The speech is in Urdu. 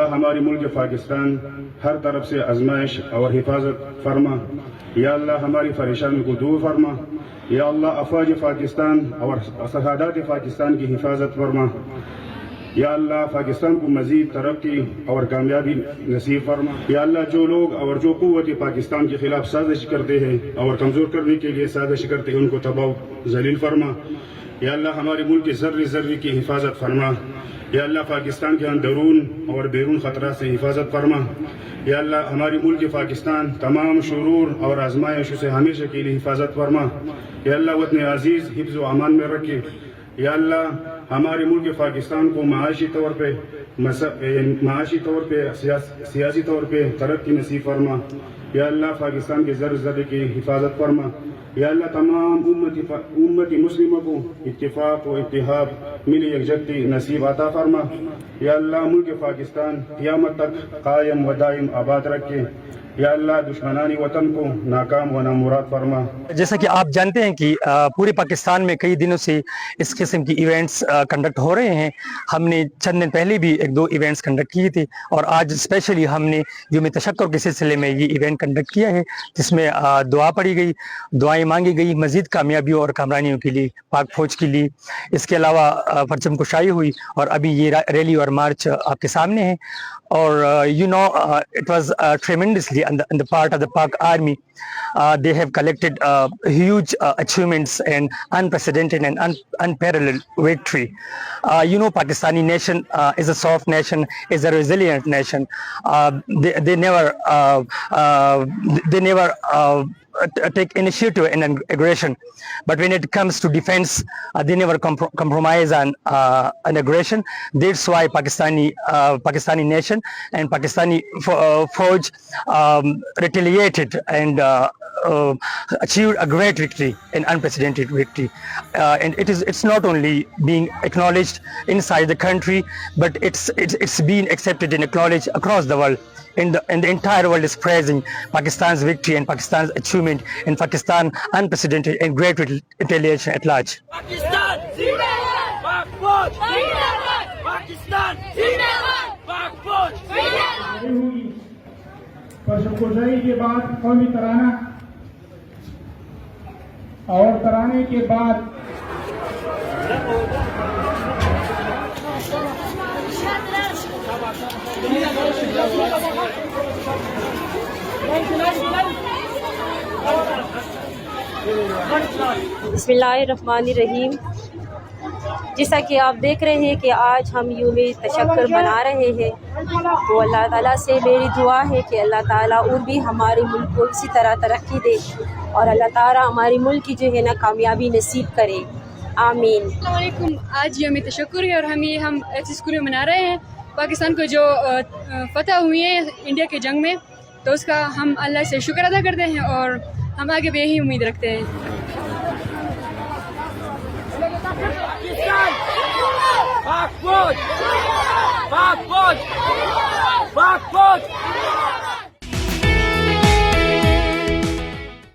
اللہ ہماری ملک پاکستان ہر طرف سے آزمائش اور حفاظت فرما. یا اللہ ہماری پریشانی کو دور فرما. یا اللہ افواج پاکستان اور سرحدات پاکستان کی حفاظت فرما. یا اللہ پاکستان کو مزید ترقی اور کامیابی نصیب فرما. یا اللہ جو لوگ اور جو قوت پاکستان کے خلاف سازش کرتے ہیں اور کمزور کرنے کے لیے سازش کرتے ہیں ان کو تباہ ذلیل فرما. یا اللہ ہمارے ملک کے ذرے ذرے کی حفاظت فرما. یا اللہ پاکستان کے اندرون اور بیرون خطرات سے حفاظت فرما. یا اللہ ہماری ملک پاکستان تمام شرور اور آزمائشوں سے ہمیشہ کے لیے حفاظت فرما. یا اللہ وطن عزیز حفظ و امان میں رکھے. یا اللہ ہمارے ملک پاکستان کو معاشی طور پہ سیاسی طور پہ ترقی نصیب فرما. یا اللہ پاکستان کے ذرے ذرے کی حفاظت فرما. یا اللہ تمام امتی مسلموں کو اتفاق و اتحاد ملی یکجہتی نصیب عطا فرما. یا اللہ ملک پاکستان قیامت تک قائم و دائم آباد رکھے. یا اللہ دشمنانی وطن کو ناکام و نامراد فرما. جیسا کہ آپ جانتے ہیں کہ پورے پاکستان میں کئی دنوں سے اس قسم کی ایونٹس کنڈکٹ ہو رہے ہیں. ہم نے چند دن پہلے بھی ایک دو ایونٹس کنڈکٹ کیے تھے اور آج اسپیشلی ہم نے یوم تشکر کے سلسلے میں یہ ایونٹ کنڈکٹ کیا ہے جس میں دعا پڑھی گئی، دعائیں مانگی گئی مزید کامیابیوں اور کامرانیوں کے لیے پاک فوج کے لیے. اس کے علاوہ پرچم کشائی ہوئی اور ابھی یہ ریلی اور مارچ آپ کے سامنے ہے. اور it was tremendously on the part of the Pak Army. They have collected huge achievements and unprecedented and unparalleled victory. Pakistani nation is a soft nation, is a resilient nation. They never take initiative in aggression, but when it comes to defense, they never compromise on aggression. That's why Pakistani nation and Pakistani Fauj retaliated and achieved a great victory, an unprecedented victory. And it's not only being acknowledged inside the country, but it's been accepted and acknowledged across the world. And the entire world is praising Pakistan's victory and Pakistan's achievement in Pakistan, unprecedented and great retaliation at large. Pakistan Zindabad! Pak Fauj Zindabad! Pakistan Zindabad! Pak Fauj Zindabad! پرچم کشائی کے بعد قومی ترانہ اور ترانے کے بعد بسم اللہ الرحمن الرحیم. جیسا کہ آپ دیکھ رہے ہیں کہ آج ہم یوم تشکر منا رہے ہیں، تو اللہ تعالیٰ سے میری دعا ہے کہ اللہ تعالیٰ اور بھی ہمارے ملک کو اسی طرح ترقی دے اور اللہ تعالیٰ ہمارے ملک کی جو ہے نا کامیابی نصیب کرے. آمین. السلام علیکم. آج یوم تشکر ہے اور ہم ایس اسکول میں منا رہے ہیں پاکستان کو جو فتح ہوئی ہے انڈیا کے جنگ میں، تو اس کا ہم اللہ سے شکر ادا کرتے ہیں اور ہم آگے بھی یہی امید رکھتے ہیں. Pak Fauj! Pak Fauj! Pak Fauj!